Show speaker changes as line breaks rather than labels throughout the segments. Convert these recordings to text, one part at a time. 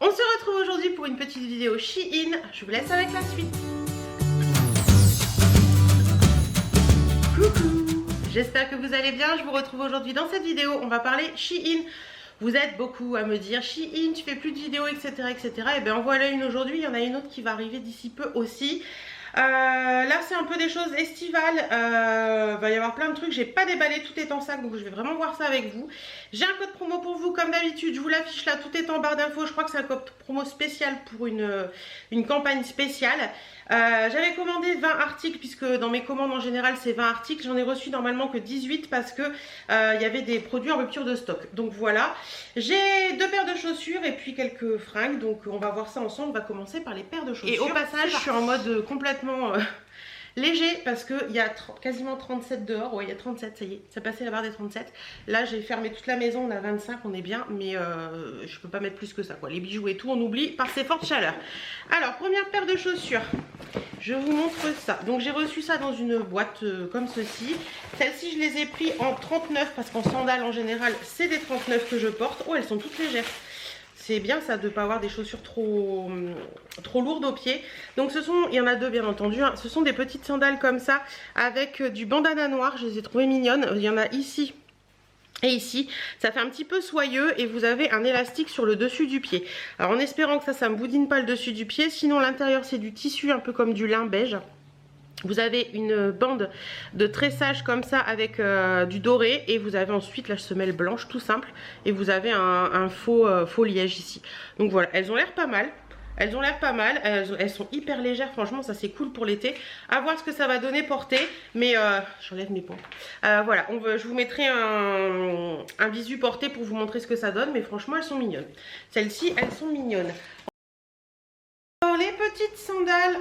On se retrouve aujourd'hui pour une petite vidéo Shein. Je vous laisse avec la suite. Coucou, j'espère que vous allez bien. Je vous retrouve aujourd'hui dans cette vidéo. On va parler Shein. Vous êtes beaucoup à me dire Shein, tu fais plus de vidéos, etc. etc. Et bien en voilà une aujourd'hui. Il y en a une autre qui va arriver d'ici peu aussi. Là c'est un peu des choses estivales, va y avoir plein de trucs, j'ai pas déballé, tout est en sac, donc je vais vraiment voir ça avec vous. J'ai un code promo pour vous comme d'habitude, je vous l'affiche là, tout est en barre d'infos. Je crois que c'est un code promo spécial pour une campagne spéciale. J'avais commandé 20 articles, puisque dans mes commandes en général c'est 20 articles, j'en ai reçu normalement que 18 parce que il y avait des produits en rupture de stock. Donc voilà, j'ai 2 paires de chaussures et puis quelques fringues, donc on va voir ça ensemble. On va commencer par les paires de chaussures. Et au passage je suis en mode complètement léger parce qu'il y a quasiment 37 dehors. Ouais, il y a 37, ça y est, ça passait la barre des 37. Là j'ai fermé toute la maison, on a 25, on est bien, mais je peux pas mettre plus que ça quoi. Les bijoux et tout on oublie par ces fortes chaleurs. Alors première paire de chaussures, je vous montre ça. Donc j'ai reçu ça dans une boîte comme ceci. Celles-ci je les ai pris en 39 parce qu'en sandales en général c'est des 39 que je porte. Oh, elles sont toutes légères. C'est bien ça de ne pas avoir des chaussures trop lourdes aux pieds. Donc ce sont, il y en a deux bien entendu, hein. Ce sont des petites sandales comme ça avec du bandana noir. Je les ai trouvées mignonnes. Il y en a ici et ici. Ça fait un petit peu soyeux et vous avez un élastique sur le dessus du pied. Alors en espérant que ça me boudine pas le dessus du pied. Sinon l'intérieur c'est du tissu un peu comme du lin beige. Vous avez une bande de tressage comme ça avec du doré et vous avez ensuite la semelle blanche tout simple et vous avez un faux liège ici. Donc voilà, elles ont l'air pas mal. Elles ont l'air pas mal, elles sont hyper légères, franchement ça c'est cool pour l'été. À voir ce que ça va donner porter, mais j'enlève mes pompes. Voilà, je vous mettrai un visu porté pour vous montrer ce que ça donne, mais franchement elles sont mignonnes. Celles-ci, elles sont mignonnes. Alors les petites sandales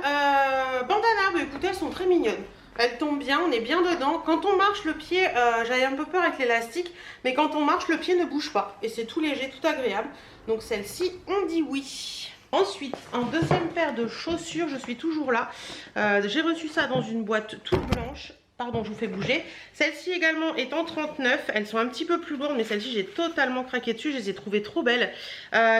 bandana, bah, écoutez elles sont très mignonnes. Elles tombent bien, on est bien dedans. Quand on marche le pied, j'avais un peu peur avec l'élastique, mais quand on marche le pied ne bouge pas. Et c'est tout léger, tout agréable. Donc celle-ci, on dit oui. Ensuite, en deuxième paire de chaussures, je suis toujours là. J'ai reçu ça dans une boîte toute blanche. Pardon, je vous fais bouger. Celle-ci également est en 39. Elles sont un petit peu plus lourdes, mais celle-ci, j'ai totalement craqué dessus. Je les ai trouvées trop belles.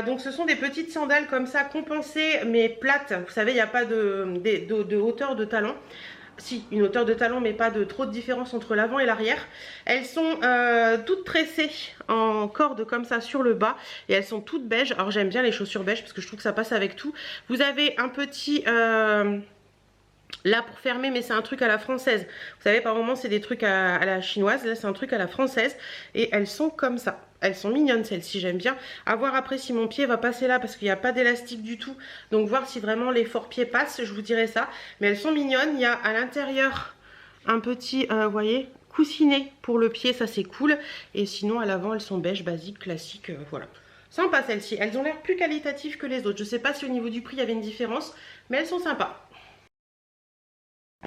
Donc, ce sont des petites sandales comme ça, compensées, mais plates. Vous savez, il n'y a pas de hauteur de talon. Si, une hauteur de talon, mais pas de trop de différence entre l'avant et l'arrière. Elles sont toutes tressées en corde comme ça sur le bas. Et elles sont toutes beiges. Alors, j'aime bien les chaussures beiges parce que je trouve que ça passe avec tout. Vous avez un petit... là pour fermer, mais c'est un truc à la française. Vous savez, par moment c'est des trucs à la chinoise. Là c'est un truc à la française. Et elles sont comme ça. Elles sont mignonnes celles-ci, j'aime bien. À voir après si mon pied va passer là parce qu'il n'y a pas d'élastique du tout. Donc voir si vraiment l'effort pied passe, je vous dirai ça. Mais elles sont mignonnes. Il y a à l'intérieur un petit, vous voyez, coussinet pour le pied, ça c'est cool. Et sinon à l'avant elles sont beige, basique, classique, voilà. Sympa celles-ci. Elles ont l'air plus qualitatives que les autres. Je sais pas si au niveau du prix il y avait une différence, mais elles sont sympas.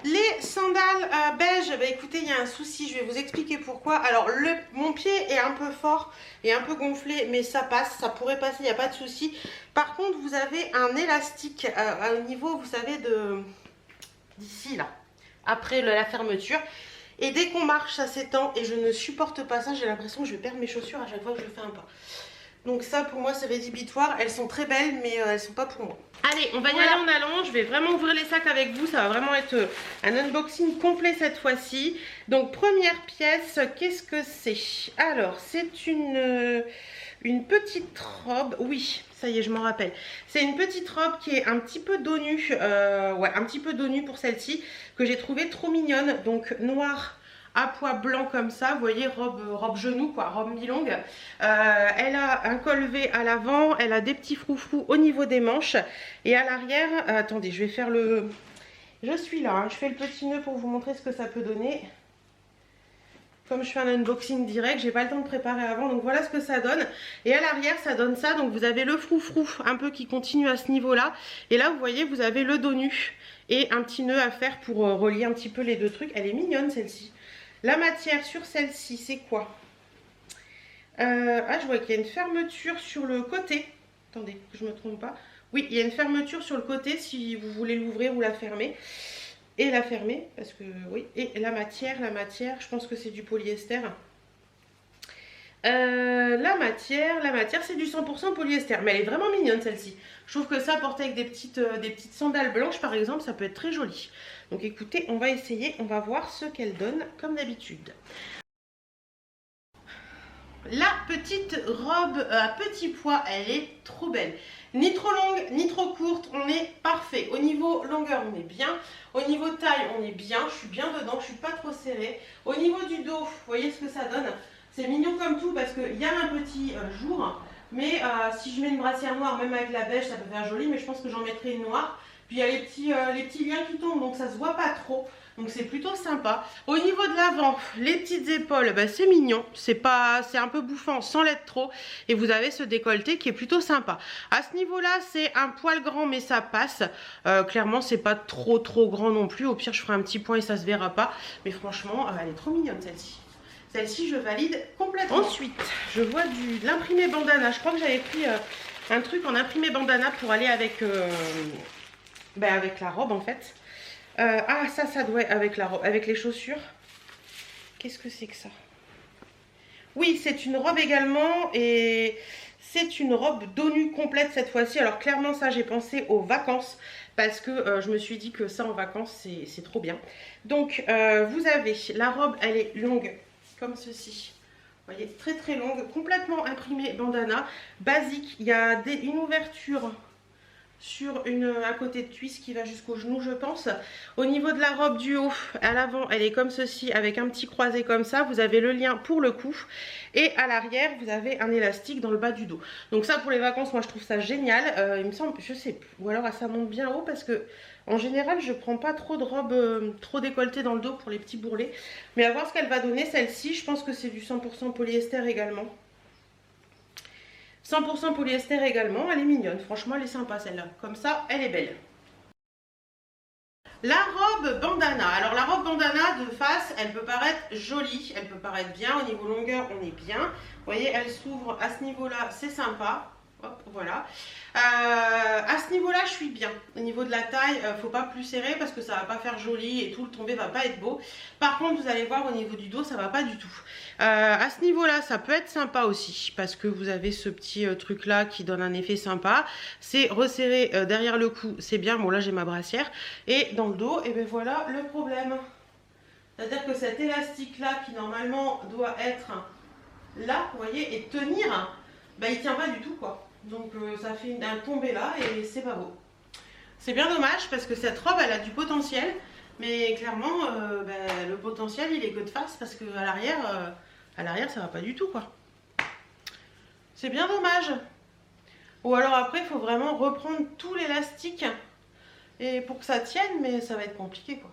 Les sandales beige, bah écoutez, il y a un souci, je vais vous expliquer pourquoi. Alors, mon pied est un peu fort et un peu gonflé, mais ça passe, ça pourrait passer, il n'y a pas de souci. Par contre, vous avez un élastique au niveau, vous savez, d'ici là, après la fermeture. Et dès qu'on marche, ça s'étend et je ne supporte pas ça. J'ai l'impression que je vais perdre mes chaussures à chaque fois que je fais un pas. Donc ça pour moi c'est rédhibitoire. Elles sont très belles mais elles sont pas pour moi. Allez, on va y aller en allant. Je vais vraiment ouvrir les sacs avec vous. Ça va vraiment être un unboxing complet cette fois-ci. Donc première pièce, qu'est-ce que c'est? Alors c'est une petite robe. Oui, ça y est, je m'en rappelle. C'est une petite robe qui est un petit peu dos nu. Ouais, un petit peu dos nu pour celle-ci. Que j'ai trouvé trop mignonne. Donc noir à pois blanc comme ça, vous voyez, robe genou quoi, robe mi-longue. Elle a un col V à l'avant, elle a des petits froufrous au niveau des manches et à l'arrière, attendez, je vais faire je suis là, hein, je fais le petit nœud pour vous montrer ce que ça peut donner. Comme je fais un unboxing direct, j'ai pas le temps de préparer avant, donc voilà ce que ça donne. Et à l'arrière ça donne ça, donc vous avez le froufrou un peu qui continue à ce niveau là. Et là vous voyez, vous avez le dos nu et un petit nœud à faire pour relier un petit peu les deux trucs. Elle est mignonne celle-ci. La matière sur celle-ci, c'est quoi? Je vois qu'il y a une fermeture sur le côté. Attendez, que je ne me trompe pas. Oui, il y a une fermeture sur le côté si vous voulez l'ouvrir ou la fermer. Et la fermer, parce que oui. Et la matière, je pense que c'est du polyester. La matière c'est du 100% polyester, mais elle est vraiment mignonne celle-ci. Je trouve que ça, porter avec des petites sandales blanches par exemple, ça peut être très joli. Donc écoutez, on va essayer, on va voir ce qu'elle donne comme d'habitude. La petite robe à petits pois, elle est trop belle. Ni trop longue, ni trop courte, on est parfait. Au niveau longueur, on est bien. Au niveau taille, on est bien. Je suis bien dedans, je suis pas trop serrée. Au niveau du dos, vous voyez ce que ça donne. C'est mignon comme tout parce qu'il y a un petit jour. Mais si je mets une brassière noire, même avec la beige, ça peut faire joli. Mais je pense que j'en mettrai une noire. Puis il y a les petits liens qui tombent, donc ça se voit pas trop. Donc c'est plutôt sympa. Au niveau de l'avant, les petites épaules, bah, c'est mignon. C'est un peu bouffant sans l'être trop. Et vous avez ce décolleté qui est plutôt sympa. À ce niveau-là, c'est un poil grand, mais ça passe. Clairement, c'est pas trop grand non plus. Au pire, je ferai un petit point et ça se verra pas. Mais franchement, elle est trop mignonne celle-ci. Celle-ci, je valide complètement. Ensuite, je vois de l'imprimé bandana. Je crois que j'avais pris un truc en imprimé bandana pour aller avec, avec la robe en fait. Ah, ça doit être avec la robe, avec les chaussures. Qu'est-ce que c'est que ça? Oui, c'est une robe également et c'est une robe dos nu complète cette fois-ci. Alors clairement, ça, j'ai pensé aux vacances parce que je me suis dit que ça en vacances, c'est trop bien. Donc, vous avez la robe, elle est longue comme ceci. Vous voyez, très longue, complètement imprimée bandana, basique. Il y a une ouverture sur un côté de cuisse qui va jusqu'au genou, je pense. Au niveau de la robe du haut, à l'avant, elle est comme ceci, avec un petit croisé comme ça. Vous avez le lien pour le cou. Et à l'arrière, vous avez un élastique dans le bas du dos. Donc ça, pour les vacances, moi, je trouve ça génial. Il me semble, je sais plus. Ou alors, ça monte bien haut parce que, en général, je prends pas trop de robes trop décolletées dans le dos pour les petits bourrelets. Mais à voir ce qu'elle va donner, celle-ci. Je pense que c'est du 100% polyester également. 100% polyester également, elle est mignonne, franchement elle est sympa celle-là, comme ça elle est belle. La robe bandana, alors la robe bandana de face, elle peut paraître jolie, elle peut paraître bien, au niveau longueur on est bien, vous voyez elle s'ouvre à ce niveau-là, c'est sympa. Hop, voilà. À ce niveau-là, je suis bien. Au niveau de la taille, faut pas plus serrer parce que ça va pas faire joli et tout le tombé va pas être beau. Par contre, vous allez voir au niveau du dos, ça va pas du tout. À ce niveau-là, ça peut être sympa aussi parce que vous avez ce petit truc-là qui donne un effet sympa. C'est resserré derrière le cou, c'est bien. Bon, là, j'ai ma brassière. Et dans le dos, et ben voilà le problème. C'est-à-dire que cet élastique-là qui normalement doit être là, vous voyez, et tenir, ben, il tient pas du tout, quoi. Donc ça fait un tombé là et c'est pas beau. C'est bien dommage parce que cette robe elle a du potentiel, mais clairement le potentiel il est que de face parce que à l'arrière ça va pas du tout quoi. C'est bien dommage. Ou alors après il faut vraiment reprendre tout l'élastique et pour que ça tienne, mais ça va être compliqué quoi.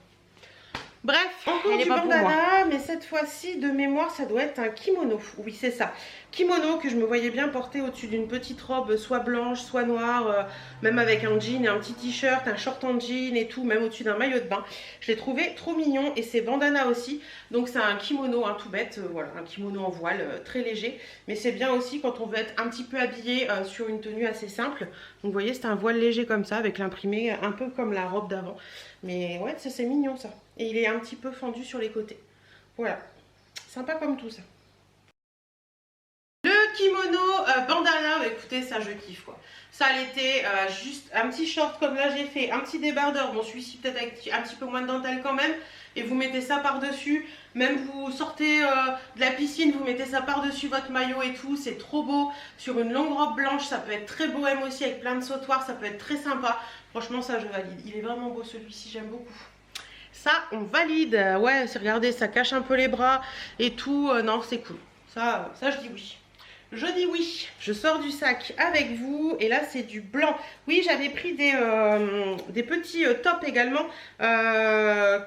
Bref, encore du bandana, mais cette fois-ci, de mémoire, ça doit être un kimono. Oui, c'est ça. Kimono que je me voyais bien porter au-dessus d'une petite robe, soit blanche, soit noire, même avec un jean et un petit t-shirt, un short en jean et tout, même au-dessus d'un maillot de bain. Je l'ai trouvé trop mignon et c'est bandana aussi. Donc c'est un kimono, un tout bête, voilà, un kimono en voile, très léger. Mais c'est bien aussi quand on veut être un petit peu habillé sur une tenue assez simple. Donc vous voyez, c'est un voile léger comme ça, avec l'imprimé, un peu comme la robe d'avant. Mais ouais, ça c'est mignon ça. Et il est un petit peu fendu sur les côtés. Voilà, sympa comme tout ça. Le kimono bandana, écoutez, ça je kiffe quoi. Ça l'été, juste un petit short comme là j'ai fait, un petit débardeur, bon celui-ci peut-être avec un petit peu moins de dentelle quand même. Et vous mettez ça par-dessus, même vous sortez de la piscine, vous mettez ça par-dessus votre maillot et tout, c'est trop beau. Sur une longue robe blanche, ça peut être très bohème aussi avec plein de sautoirs, ça peut être très sympa. Franchement ça je valide, il est vraiment beau celui-ci, j'aime beaucoup. Ça, on valide. Ouais, regardez, ça cache un peu les bras et tout. Non, c'est cool. Ça, je dis oui. Je dis oui. Je sors du sac avec vous. Et là, c'est du blanc. Oui, j'avais pris des petits tops également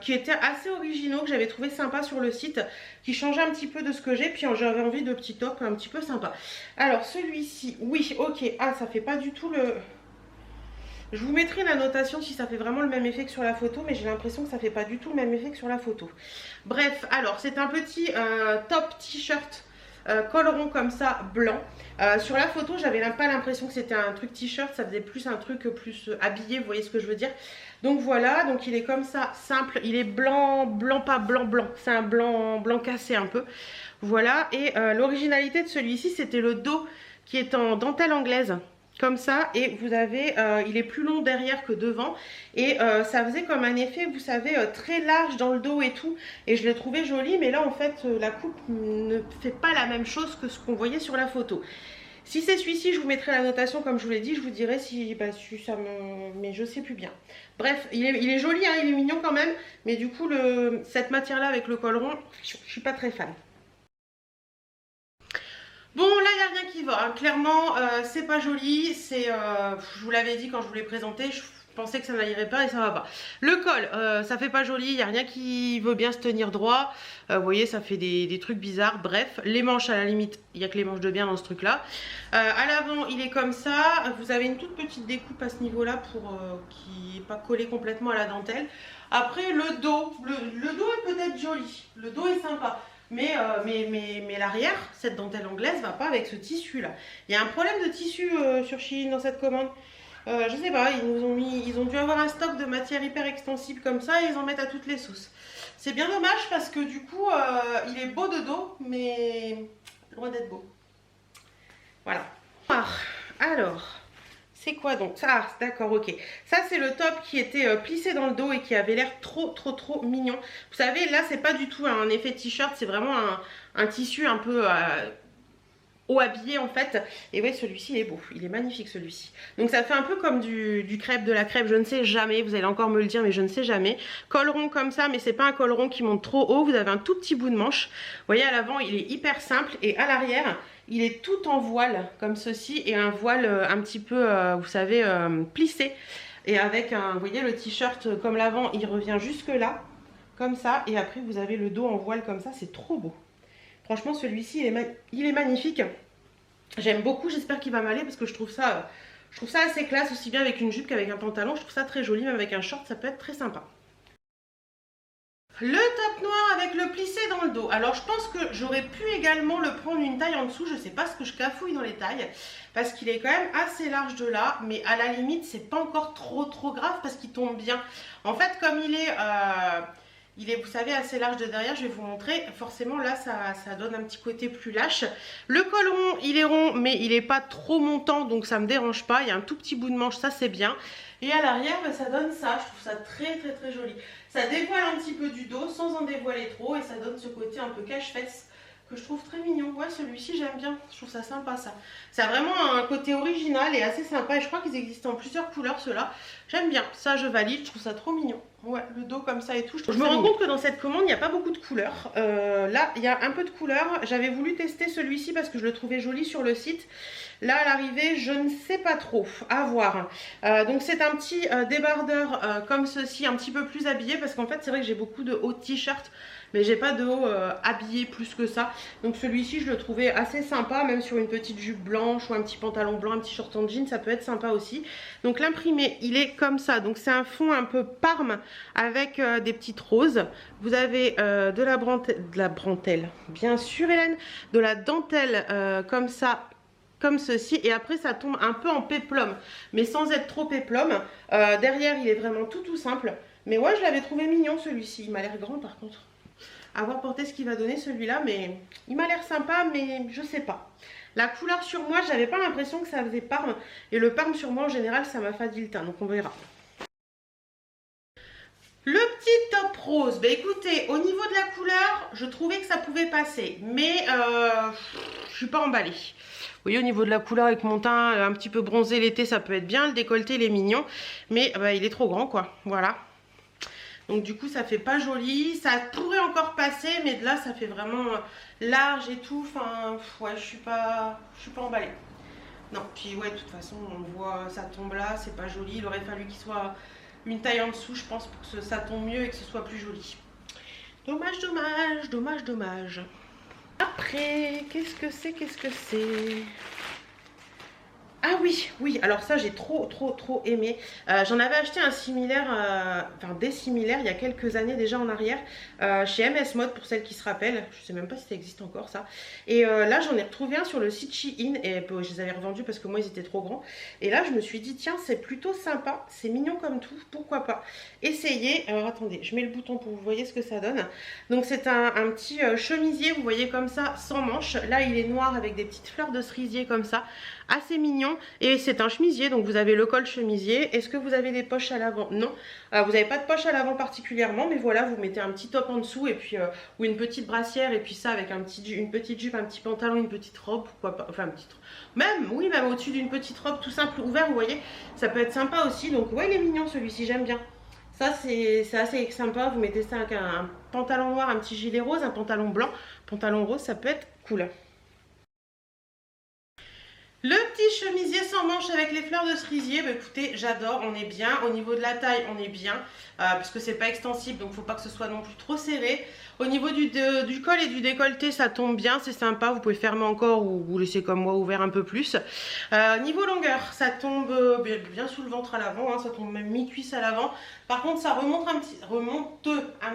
qui étaient assez originaux, que j'avais trouvé sympa sur le site, qui changeaient un petit peu de ce que j'ai. Puis j'avais envie de petits tops un petit peu sympas. Alors, celui-ci, oui, ok. Ah, ça fait pas du tout le... Je vous mettrai la notation si ça fait vraiment le même effet que sur la photo, mais j'ai l'impression que ça fait pas du tout le même effet que sur la photo. Bref, alors c'est un petit top t-shirt col rond comme ça, blanc. Sur la photo, j'avais pas l'impression que c'était un truc t-shirt, ça faisait plus un truc plus habillé, vous voyez ce que je veux dire. Donc voilà, donc il est comme ça, simple, il est blanc, blanc pas blanc, blanc, c'est un blanc cassé un peu. Voilà, et l'originalité de celui-ci, c'était le dos qui est en dentelle anglaise. Comme ça, et vous avez, il est plus long derrière que devant, et ça faisait comme un effet, vous savez, très large dans le dos et tout, et je l'ai trouvé joli, mais là en fait la coupe ne fait pas la même chose que ce qu'on voyait sur la photo. Si c'est celui-ci, je vous mettrai la notation comme je vous l'ai dit, je vous dirai si, bah, si ça me... mais je sais plus bien. Bref, il est joli, hein, il est mignon quand même, mais du coup cette matière là avec le col rond, je suis pas très fan. Bon, là, il n'y a rien qui va. Hein. Clairement, c'est pas joli. Je vous l'avais dit quand je vous l'ai présenté, je pensais que ça n'irait pas et ça va pas. Le col, ça fait pas joli. Il n'y a rien qui veut bien se tenir droit. Vous voyez, ça fait des trucs bizarres. Bref, les manches, à la limite, il n'y a que les manches de bien dans ce truc-là. À l'avant, il est comme ça. Vous avez une toute petite découpe à ce niveau-là pour qui n'est pas collé complètement à la dentelle. Après, le dos. Le dos est peut-être joli. Le dos est sympa. Mais l'arrière, cette dentelle anglaise, va pas avec ce tissu là. Il y a un problème de tissu sur Shein dans cette commande. Je sais pas, ils ont dû avoir un stock de matière hyper extensible comme ça et ils en mettent à toutes les sauces. C'est bien dommage parce que du coup, il est beau de dos, mais loin d'être beau. Voilà. Alors... c'est quoi donc? Ah, d'accord, ok. Ça, c'est le top qui était plissé dans le dos et qui avait l'air trop mignon. Vous savez, là, c'est pas du tout un effet t-shirt, c'est vraiment un tissu un peu haut habillé en fait. Et ouais, celui-ci, il est beau. Il est magnifique, celui-ci. Donc, ça fait un peu comme du crêpe, de la crêpe. Je ne sais jamais, vous allez encore me le dire, mais je ne sais jamais. Col rond comme ça, mais c'est pas un col rond qui monte trop haut. Vous avez un tout petit bout de manche. Vous voyez, à l'avant, il est hyper simple. Et à l'arrière... il est tout en voile comme ceci et un voile un petit peu, vous savez, plissé. Et avec un, vous voyez le t-shirt comme l'avant, il revient jusque là, comme ça. Et après vous avez le dos en voile comme ça, c'est trop beau. Franchement celui-ci, il est magnifique. J'aime beaucoup, j'espère qu'il va m'aller parce que je trouve ça assez classe, aussi bien avec une jupe qu'avec un pantalon. Je trouve ça très joli, même avec un short, ça peut être très sympa. Le top noir avec le plissé dans le dos. Alors je pense que j'aurais pu également le prendre une taille en dessous. Je sais pas ce que je cafouille dans les tailles. Parce qu'il est quand même assez large de là. Mais à la limite c'est pas encore trop grave parce qu'il tombe bien. En fait comme il est, vous savez, assez large de derrière, je vais vous montrer. Forcément là ça donne un petit côté plus lâche. Le col rond, il est rond mais il est pas trop montant. Donc ça me dérange pas. Il y a un tout petit bout de manche, ça c'est bien. Et à l'arrière, bah, ça donne ça. Je trouve ça très joli. Ça dévoile un petit peu du dos sans en dévoiler trop. Et ça donne ce côté un peu cache-fesse que je trouve très mignon. Ouais, celui-ci, j'aime bien. Je trouve ça sympa, ça. Ça a vraiment un côté original et assez sympa. Et je crois qu'ils existent en plusieurs couleurs, ceux-là. J'aime bien. Ça, je valide. Je trouve ça trop mignon. Ouais, le dos comme ça et tout. Je me rends compte que dans cette commande, il n'y a pas beaucoup de couleurs. Là, il y a un peu de couleurs. J'avais voulu tester celui-ci parce que je le trouvais joli sur le site. Là, à l'arrivée, je ne sais pas trop. À voir. Donc, c'est un petit débardeur comme ceci, un petit peu plus habillé. Parce qu'en fait, c'est vrai que j'ai beaucoup de hauts t-shirts. Mais j'ai pas de haut habillé plus que ça. Donc celui-ci je le trouvais assez sympa. Même sur une petite jupe blanche ou un petit pantalon blanc, un petit short en jean, ça peut être sympa aussi. Donc l'imprimé il est comme ça. Donc c'est un fond un peu parme avec des petites roses. Vous avez de la brentelle, bien sûr Hélène. De la dentelle comme ça, comme ceci, et après ça tombe un peu en péplum mais sans être trop péplum. Derrière il est vraiment tout simple, mais ouais je l'avais trouvé mignon celui-ci. Il m'a l'air grand par contre, à voir porter ce qu'il va donner celui-là, mais il m'a l'air sympa, mais je sais pas. La couleur sur moi, j'avais pas l'impression que ça faisait parme, et le parme sur moi en général ça m'affadit le teint, donc on verra. Le petit top rose, bah écoutez, au niveau de la couleur, je trouvais que ça pouvait passer, mais je suis pas emballée. Vous voyez, au niveau de la couleur avec mon teint un petit peu bronzé l'été, ça peut être bien, le décolleté il est mignon, mais bah, il est trop grand quoi, voilà. Donc du coup ça fait pas joli, ça pourrait encore passer, mais de là ça fait vraiment large et tout, enfin ouais je suis pas emballée. Non, puis ouais de toute façon on voit ça tombe là, c'est pas joli, il aurait fallu qu'il soit une taille en dessous je pense pour que ça tombe mieux et que ce soit plus joli. Dommage. Après, qu'est-ce que c'est Ah oui, oui, alors ça j'ai trop aimé. J'en avais acheté un similaire, enfin des similaires il y a quelques années déjà en arrière, chez MS Mode pour celles qui se rappellent. Je sais même pas si ça existe encore ça. Et là j'en ai retrouvé un sur le site Shein et je les avais revendus parce que moi ils étaient trop grands. Et là je me suis dit tiens c'est plutôt sympa, c'est mignon comme tout, pourquoi pas essayer. Alors attendez, je mets le bouton pour que vous voyez ce que ça donne. Donc c'est un petit chemisier, vous voyez comme ça, sans manches. Là il est noir avec des petites fleurs de cerisier comme ça, assez mignon. Et c'est un chemisier, donc vous avez le col chemisier. Est-ce que vous avez des poches à l'avant? Non, vous n'avez pas de poche à l'avant particulièrement, mais voilà, vous mettez un petit top en dessous et puis ou une petite brassière et puis ça avec une petite jupe, un petit pantalon, une petite robe, pourquoi pas, enfin une petite, même oui, même au-dessus d'une petite robe tout simple ouvert, vous voyez, ça peut être sympa aussi. Donc ouais, il est mignon celui-ci, j'aime bien. Ça c'est assez sympa, vous mettez ça avec un pantalon noir, un petit gilet rose, un pantalon blanc, pantalon rose, ça peut être cool. Le petit chemisier sans manches avec les fleurs de cerisier, bah écoutez, j'adore, on est bien. Au niveau de la taille, on est bien, parce que c'est pas extensible, donc faut pas que ce soit non plus trop serré. Au niveau du col et du décolleté, ça tombe bien, c'est sympa, vous pouvez fermer encore ou vous laisser comme moi ouvert un peu plus. Niveau longueur, ça tombe bien sous le ventre à l'avant, hein, ça tombe même mi-cuisse à l'avant. Par contre, ça remonte un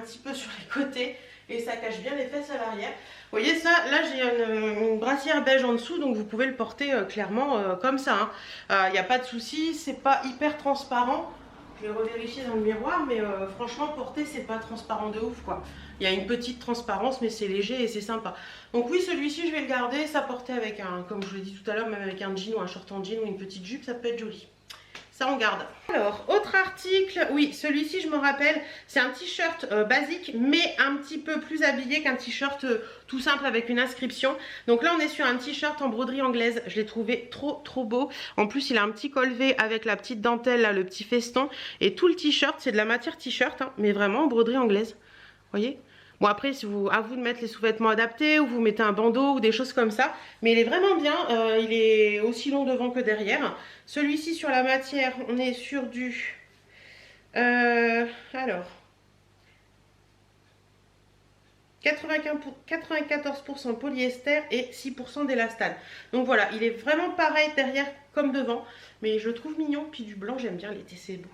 petit peu sur les côtés et ça cache bien les fesses à l'arrière. Vous voyez ça, là j'ai une brassière beige en dessous, donc vous pouvez le porter clairement comme ça. Il n'y a pas de souci, c'est pas hyper transparent. Je vais revérifier dans le miroir, mais franchement porter c'est pas transparent de ouf quoi. Il y a une petite transparence, mais c'est léger et c'est sympa. Donc oui, celui-ci je vais le garder, ça porter avec un, comme je l'ai dit tout à l'heure, même avec un jean ou un short en jean ou une petite jupe, ça peut être joli. Ça on garde. Alors, autre article, oui, celui-ci je me rappelle, c'est un t-shirt basique, mais un petit peu plus habillé qu'un t-shirt tout simple avec une inscription. Donc là on est sur un t-shirt en broderie anglaise, je l'ai trouvé trop beau. En plus il a un petit col V avec la petite dentelle, là, le petit feston. Et tout le t-shirt, c'est de la matière t-shirt, hein, mais vraiment en broderie anglaise. Vous voyez ? Bon après, si vous, à vous de mettre les sous-vêtements adaptés ou vous mettez un bandeau ou des choses comme ça. Mais il est vraiment bien, il est aussi long devant que derrière. Celui-ci sur la matière, on est sur du... alors... 94% polyester et 6% d'élastane. Donc voilà, il est vraiment pareil derrière comme devant. Mais je le trouve mignon, puis du blanc, j'aime bien l'été, c'est beau.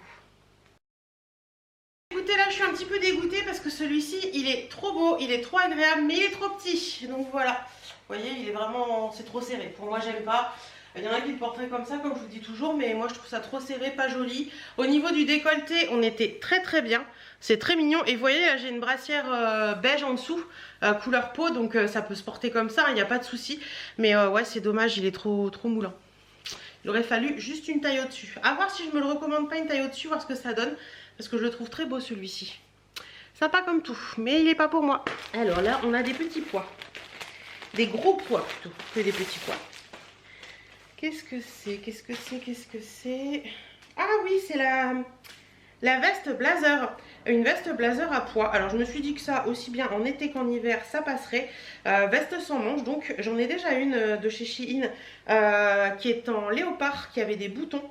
Écoutez, là je suis un petit peu dégoûtée parce que celui-ci il est trop beau, il est trop agréable, mais il est trop petit. Donc voilà, vous voyez, il est vraiment, c'est trop serré. Pour moi, j'aime pas. Il y en a qui le porteraient comme ça, comme je vous dis toujours, mais moi je trouve ça trop serré, pas joli. Au niveau du décolleté, on était très bien. C'est très mignon. Et vous voyez, là j'ai une brassière beige en dessous, couleur peau, donc ça peut se porter comme ça, il n'y a pas de souci. Mais ouais, c'est dommage, il est trop moulant. Il aurait fallu juste une taille au-dessus. A voir si je me le recommande pas une taille au-dessus, voir ce que ça donne. Parce que je le trouve très beau celui-ci. Sympa comme tout, mais il n'est pas pour moi. Alors là, on a des petits pois. Des gros pois plutôt que des petits pois. Qu'est-ce que c'est? Qu'est-ce que c'est? Ah oui, c'est la veste blazer. Une veste blazer à pois. Alors je me suis dit que ça, aussi bien en été qu'en hiver, ça passerait. Veste sans manches, donc j'en ai déjà une de chez Shein qui est en léopard, qui avait des boutons.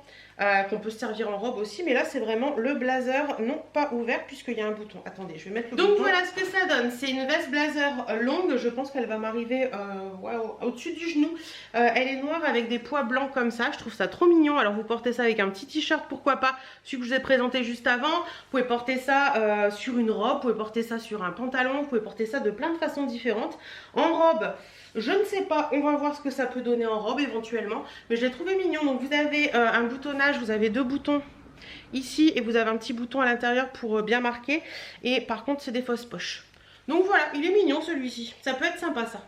Qu'on peut se servir en robe aussi, mais là c'est vraiment le blazer non pas ouvert puisqu'il y a un bouton. Attendez, je vais mettre le bouton. Donc voilà ce que ça donne, c'est une veste blazer longue, je pense qu'elle va m'arriver au-dessus du genou. Elle est noire avec des pois blancs comme ça, je trouve ça trop mignon. Alors vous portez ça avec un petit t-shirt, pourquoi pas, celui que je vous ai présenté juste avant. Vous pouvez porter ça sur une robe, vous pouvez porter ça sur un pantalon, vous pouvez porter ça de plein de façons différentes. En robe, je ne sais pas, on va voir ce que ça peut donner en robe éventuellement, mais je l'ai trouvé mignon. Donc vous avez un boutonnage, vous avez deux boutons ici et vous avez un petit bouton à l'intérieur pour bien marquer. Et par contre c'est des fausses poches. Donc voilà, il est mignon celui-ci, ça peut être sympa ça.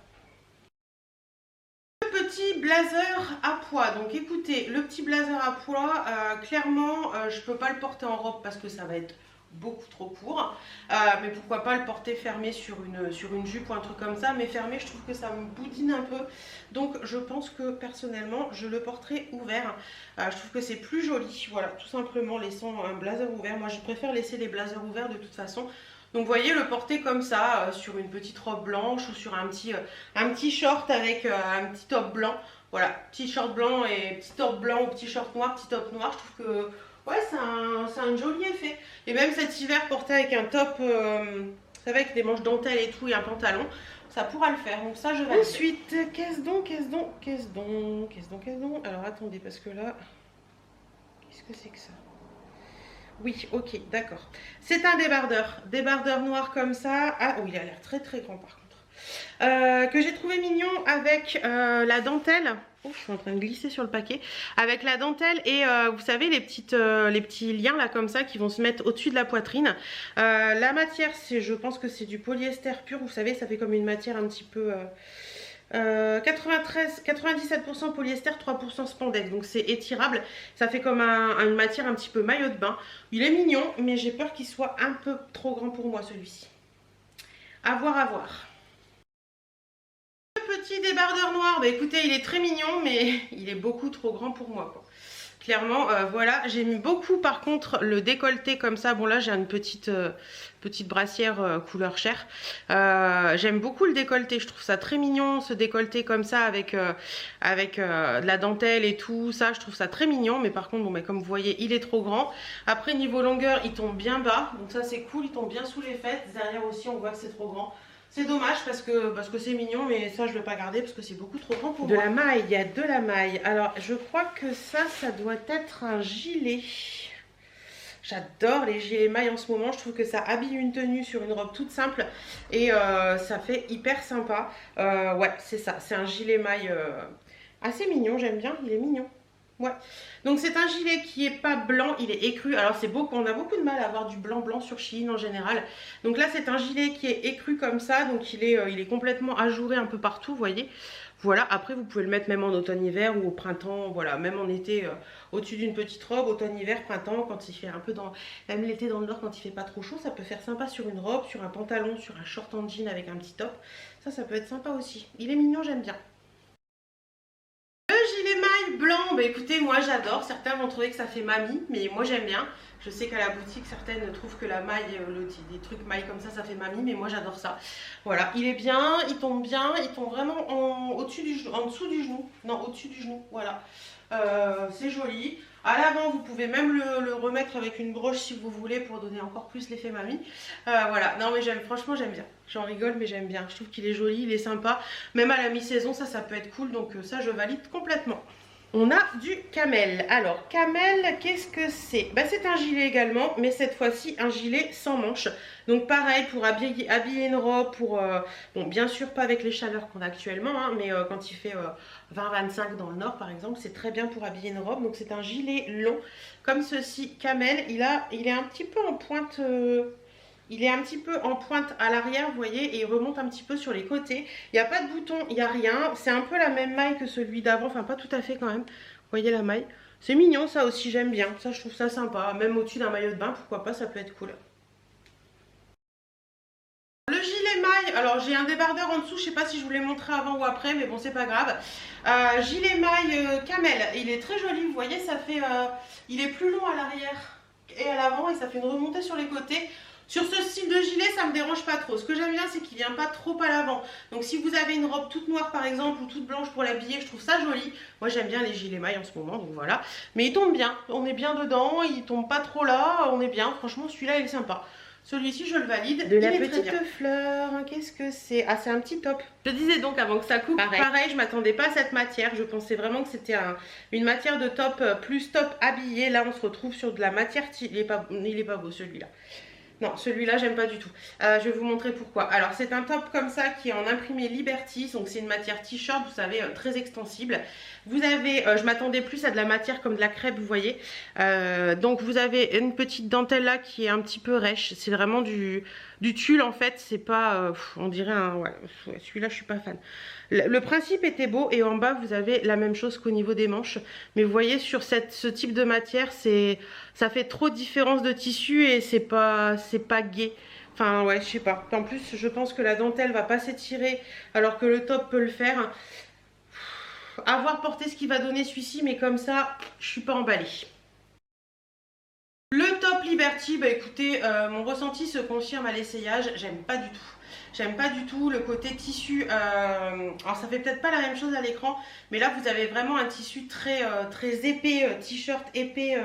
Le petit blazer à pois, donc écoutez, le petit blazer à pois, clairement je peux pas le porter en robe parce que ça va être beaucoup trop court, mais pourquoi pas le porter fermé sur une jupe ou un truc comme ça, mais fermé je trouve que ça me boudine un peu, donc je pense que personnellement je le porterai ouvert. Je trouve que c'est plus joli, voilà, tout simplement laissant un blazer ouvert. Moi je préfère laisser les blazers ouverts de toute façon. Donc vous voyez, le porter comme ça sur une petite robe blanche ou sur un petit short avec un petit top blanc, voilà, petit short blanc et petit top blanc ou petit short noir, petit top noir, je trouve que ouais, c'est un joli effet. Et même cet hiver, porté avec un top, vous savez, avec des manches dentelles et tout et un pantalon, ça pourra le faire, donc ça je valide. Ensuite, qu'est-ce donc. Alors attendez, parce que là, qu'est-ce que c'est que ça? Oui, ok, d'accord. C'est un débardeur noir comme ça. Ah oui, il a l'air très très grand par contre. Que j'ai trouvé mignon avec la dentelle. Oh, je suis en train de glisser sur le paquet. Avec la dentelle et vous savez les petits liens là comme ça qui vont se mettre au-dessus de la poitrine. La matière, je pense que c'est du polyester pur. Vous savez, ça fait comme une matière un petit peu... 97% polyester, 3% spandex, donc c'est étirable, ça fait comme une matière un petit peu maillot de bain. Il est mignon, mais j'ai peur qu'il soit un peu trop grand pour moi celui-ci. À voir, à voir. Le petit débardeur noir, bah écoutez, il est très mignon, mais il est beaucoup trop grand pour moi, quoi. Clairement, voilà, j'aime beaucoup par contre le décolleté comme ça. Bon là j'ai une petite brassière couleur chair. J'aime beaucoup le décolleté, je trouve ça très mignon ce décolleté comme ça avec de la dentelle et tout ça. Je trouve ça très mignon, mais par contre bon, bah, comme vous voyez il est trop grand. Après niveau longueur il tombe bien bas, donc ça c'est cool, il tombe bien sous les fesses. Derrière aussi on voit que c'est trop grand. C'est dommage parce que c'est mignon, mais ça je ne vais pas garder parce que c'est beaucoup trop grand pour moi. De la maille, il y a de la maille. Alors je crois que ça doit être un gilet. J'adore les gilets mailles en ce moment, je trouve que ça habille une tenue sur une robe toute simple et ça fait hyper sympa. Ouais, c'est ça, c'est un gilet maille assez mignon, j'aime bien, il est mignon. Ouais, donc c'est un gilet qui est pas blanc, il est écru. Alors c'est beaucoup, on a beaucoup de mal à avoir du blanc sur Shein en général. Donc là c'est un gilet qui est écru comme ça, donc il est complètement ajouré un peu partout, vous voyez. Voilà, après vous pouvez le mettre même en automne-hiver ou au printemps, voilà, même en été au-dessus d'une petite robe, automne-hiver, printemps, quand il fait un peu même l'été dans le nord quand il fait pas trop chaud, ça peut faire sympa sur une robe, sur un pantalon, sur un short en jean avec un petit top. Ça peut être sympa aussi. Il est mignon, j'aime bien. Gilet maille blanc, bah écoutez, moi j'adore. Certains vont trouver que ça fait mamie, mais moi j'aime bien. Je sais qu'à la boutique, certaines trouvent que la maille, des trucs maille comme ça fait mamie, mais moi j'adore ça. Voilà, il est bien, il tombe vraiment au-dessus du genou, en dessous du genou. Non, au-dessus du genou, voilà. C'est joli. À l'avant, vous pouvez même le remettre avec une broche si vous voulez pour donner encore plus l'effet mamie. Voilà, non mais franchement j'aime bien. J'en rigole mais j'aime bien. Je trouve qu'il est joli, il est sympa. Même à la mi-saison, ça peut être cool. Donc ça, je valide complètement. On a du camel. Alors, camel, qu'est-ce que c'est? Bah, c'est un gilet également, mais cette fois-ci, un gilet sans manches. Donc, pareil, pour habiller une robe, bon, bien sûr, pas avec les chaleurs qu'on a actuellement, hein, mais quand il fait 20-25 dans le nord, par exemple, c'est très bien pour habiller une robe. Donc, c'est un gilet long, comme ceci, camel. Il est un petit peu en pointe... Il est un petit peu en pointe à l'arrière, vous voyez, et il remonte un petit peu sur les côtés. Il n'y a pas de bouton, il n'y a rien. C'est un peu la même maille que celui d'avant, enfin pas tout à fait quand même. Vous voyez la maille? C'est mignon, ça aussi, j'aime bien. Ça, je trouve ça sympa. Même au-dessus d'un maillot de bain, pourquoi pas, ça peut être cool. Le gilet maille, alors j'ai un débardeur en dessous, je sais pas si je vous l'ai montré avant ou après, mais bon, c'est pas grave. Gilet maille camel, il est très joli, vous voyez, il est plus long à l'arrière et à l'avant, et ça fait une remontée sur les côtés. Sur ce style de gilet, ça me dérange pas trop. Ce que j'aime bien, c'est qu'il vient pas trop à l'avant. Donc si vous avez une robe toute noire par exemple ou toute blanche pour l'habiller, je trouve ça joli. Moi j'aime bien les gilets mailles en ce moment, donc voilà. Mais il tombe bien, on est bien dedans, il tombe pas trop là, on est bien. Franchement celui-là il est sympa. Celui-ci je le valide. De la petite fleur, qu'est-ce que c'est? Ah, c'est un petit top. Je disais donc avant que ça coupe, pareil je m'attendais pas à cette matière. Je pensais vraiment que c'était une matière de top, plus top habillé. Là on se retrouve sur de la matière, il est pas beau celui-là. Non, celui-là, j'aime pas du tout. Je vais vous montrer pourquoi. Alors, c'est un top comme ça qui est en imprimé Liberty. Donc, c'est une matière t-shirt, vous savez, très extensible. Vous avez, je m'attendais plus à de la matière comme de la crêpe, vous voyez. Donc, vous avez une petite dentelle là qui est un petit peu rêche. C'est vraiment du tulle, en fait. C'est pas, on dirait un... Ouais, celui-là, je suis pas fan. Le principe était beau et en bas, vous avez la même chose qu'au niveau des manches. Mais vous voyez, sur ce type de matière, ça fait trop de différence de tissu et c'est pas gai. Enfin, ouais, je sais pas. En plus, je pense que la dentelle va pas s'étirer alors que le top peut le faire. À voir porter ce qui va donner celui-ci, mais comme ça, je suis pas emballée. Le top Liberty, bah écoutez, mon ressenti se confirme à l'essayage, j'aime pas du tout. J'aime pas du tout le côté tissu. Alors ça fait peut-être pas la même chose à l'écran, mais là vous avez vraiment un tissu très épais, t-shirt épais,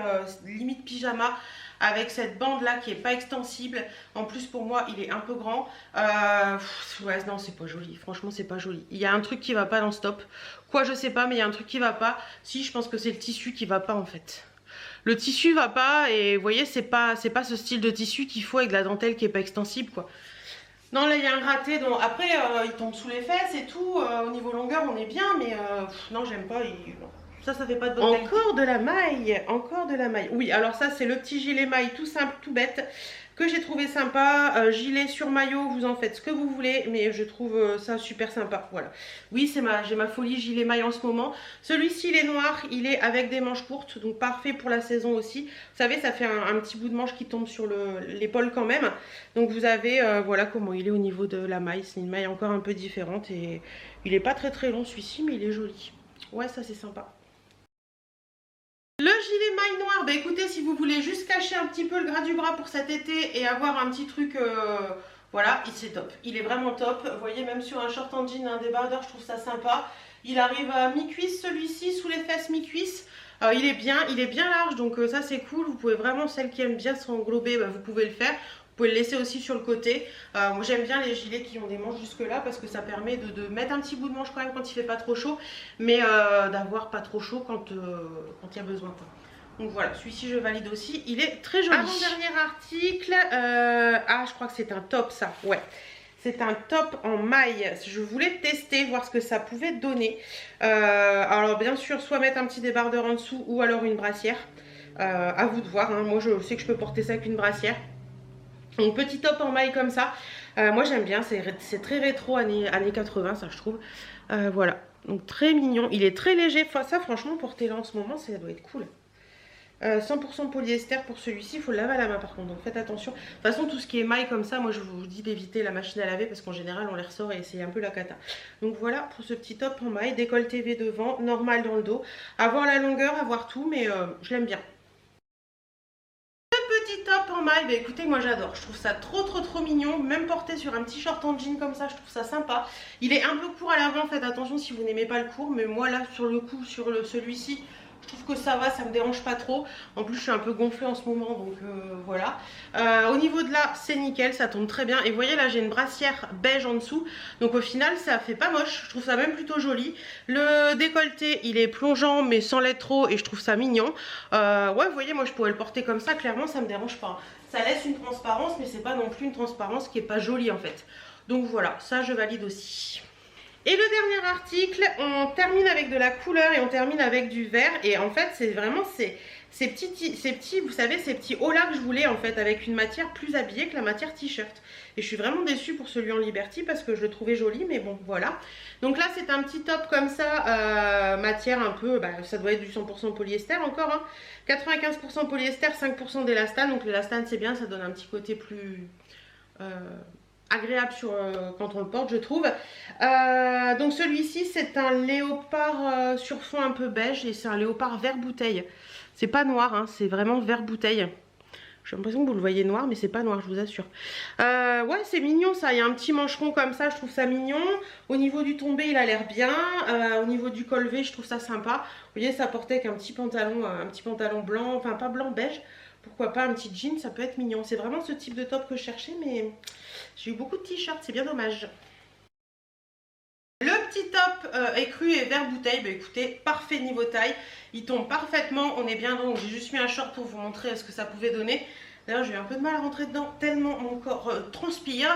limite pyjama, avec cette bande là qui est pas extensible. En plus pour moi il est un peu grand. Ouais non c'est pas joli, franchement c'est pas joli. Il y a un truc qui va pas dans ce top. Quoi je sais pas, mais il y a un truc qui va pas. Si, je pense que c'est le tissu qui va pas en fait. Le tissu va pas et vous voyez c'est pas ce style de tissu qu'il faut avec de la dentelle qui est pas extensible quoi. Non là il y a un raté, donc après il tombe sous les fesses et tout, au niveau longueur on est bien, mais non j'aime pas, non. Ça fait pas de bonne qualité. Encore de la maille, encore de la maille. Oui alors ça c'est le petit gilet maille tout simple, tout bête, que j'ai trouvé sympa. Gilet sur maillot, vous en faites ce que vous voulez, mais je trouve ça super sympa. Voilà. Oui j'ai ma folie gilet maille en ce moment. Celui-ci il est noir, il est avec des manches courtes, donc parfait pour la saison aussi. Vous savez ça fait un petit bout de manche qui tombe sur l'épaule quand même. Donc vous avez voilà comment il est au niveau de la maille. C'est une maille encore un peu différente et il est pas très long celui-ci, mais il est joli. Ouais ça c'est sympa. Le gilet maille noir, bah écoutez, si vous voulez juste cacher un petit peu le gras du bras pour cet été et avoir un petit truc, voilà, c'est top. Il est vraiment top. Vous voyez, même sur un short en jean, un débardeur, je trouve ça sympa. Il arrive à mi-cuisse celui-ci, sous les fesses mi-cuisse. Il est bien large, donc ça c'est cool. Vous pouvez vraiment, celles qui aiment bien s'englober, bah, vous pouvez le faire. Vous pouvez le laisser aussi sur le côté. Moi j'aime bien les gilets qui ont des manches jusque là parce que ça permet de mettre un petit bout de manche quand même quand il fait pas trop chaud, mais d'avoir pas trop chaud quand il y a besoin quoi. Donc voilà, celui-ci je valide aussi, il est très joli. Avant-dernier article, je crois que c'est un top ça, ouais. C'est un top en maille. Je voulais tester, voir ce que ça pouvait donner. Alors bien sûr, soit mettre un petit débardeur en dessous ou alors une brassière. À vous de voir, hein. Moi je sais que je peux porter ça avec une brassière. Donc petit top en maille comme ça, moi j'aime bien, c'est très rétro années 80 ça je trouve. Voilà, donc très mignon, il est très léger, enfin, ça franchement porter-le en ce moment ça doit être cool. 100% polyester pour celui-ci, il faut le laver à la main par contre, donc faites attention. De toute façon tout ce qui est maille comme ça, moi je vous dis d'éviter la machine à laver parce qu'en général on les ressort et c'est un peu la cata. Donc voilà pour ce petit top en maille, décolleté V devant, normal dans le dos. Avoir la longueur, avoir tout, mais je l'aime bien. Petit top en maille, bah écoutez moi j'adore, je trouve ça trop mignon, même porté sur un petit short en jean comme ça, je trouve ça sympa. Il est un peu court à l'avant, faites attention si vous n'aimez pas le court, mais moi là sur le coup, sur celui-ci, je trouve que ça va, ça me dérange pas trop. En plus je suis un peu gonflée en ce moment, donc voilà. Au niveau de là, c'est nickel, ça tombe très bien. Et vous voyez là j'ai une brassière beige en dessous, donc au final ça fait pas moche, je trouve ça même plutôt joli. Le décolleté il est plongeant mais sans l'être trop et je trouve ça mignon. Ouais vous voyez moi je pourrais le porter comme ça, clairement ça me dérange pas. Ça laisse une transparence mais c'est pas non plus une transparence qui est pas jolie en fait. Donc voilà, ça je valide aussi. Et le dernier article, on termine avec de la couleur et on termine avec du vert. Et en fait, c'est vraiment ces petits, vous savez, ces petits hauts là que je voulais en fait, avec une matière plus habillée que la matière t-shirt. Et je suis vraiment déçue pour celui en Liberty parce que je le trouvais joli, mais bon, voilà. Donc là, c'est un petit top comme ça, matière un peu, bah, ça doit être du 100% polyester encore, hein. 95% polyester, 5% d'élastane. Donc l'élastane, c'est bien, ça donne un petit côté plus... agréable quand on le porte je trouve. Donc celui-ci c'est un léopard sur fond un peu beige et c'est un léopard vert bouteille. C'est pas noir hein, c'est vraiment vert bouteille. J'ai l'impression que vous le voyez noir mais c'est pas noir je vous assure. Ouais c'est mignon ça, il y a un petit mancheron comme ça, je trouve ça mignon. Au niveau du tombé il a l'air bien. Au niveau du col V je trouve ça sympa. Vous voyez ça portait avec un petit pantalon blanc, enfin pas blanc, beige. Pourquoi pas un petit jean, ça peut être mignon. C'est vraiment ce type de top que je cherchais, mais j'ai eu beaucoup de t-shirts, c'est bien dommage. Le petit top écru et vert bouteille, bah écoutez, parfait niveau taille. Il tombe parfaitement, on est bien donc j'ai juste mis un short pour vous montrer ce que ça pouvait donner. D'ailleurs j'ai eu un peu de mal à rentrer dedans tellement mon corps transpire.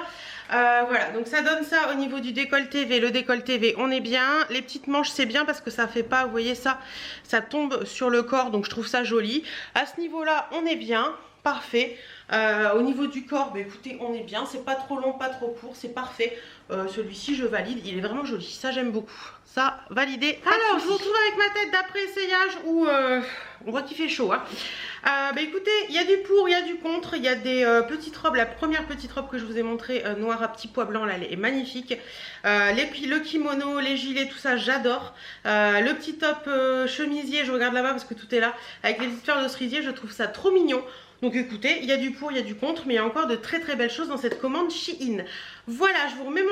Voilà, donc ça donne ça au niveau du décolleté V. Le décolleté V, on est bien. Les petites manches, c'est bien parce que ça fait pas, vous voyez ça, ça tombe sur le corps, donc je trouve ça joli. À ce niveau-là, on est bien, parfait. Au niveau du corps, bah écoutez, on est bien. C'est pas trop long, pas trop court, c'est parfait. Celui-ci, je valide, il est vraiment joli. Ça, j'aime beaucoup. ça validé. Alors je vous retrouve avec ma tête d'après essayage où on voit qu'il fait chaud, hein. Bah écoutez, il y a du pour, il y a du contre. Il y a des petites robes. La première petite robe que je vous ai montrée, noire à petits pois blancs, là, elle est magnifique. Le kimono, les gilets, tout ça, j'adore. Le petit top chemisier, je regarde là-bas parce que tout est là, avec les petites fleurs de cerisier, je trouve ça trop mignon. Donc écoutez, il y a du pour, il y a du contre, mais il y a encore de très très belles choses dans cette commande Shein. Voilà, je vous remets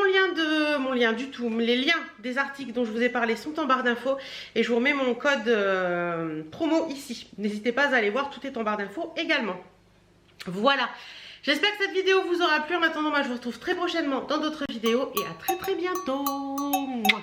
les liens des articles dont je vous ai parlé sont en barre d'infos et je vous remets mon code promo ici. N'hésitez pas à aller voir, tout est en barre d'infos également. Voilà, j'espère que cette vidéo vous aura plu. En attendant, moi je vous retrouve très prochainement dans d'autres vidéos et à très très bientôt. Mouah.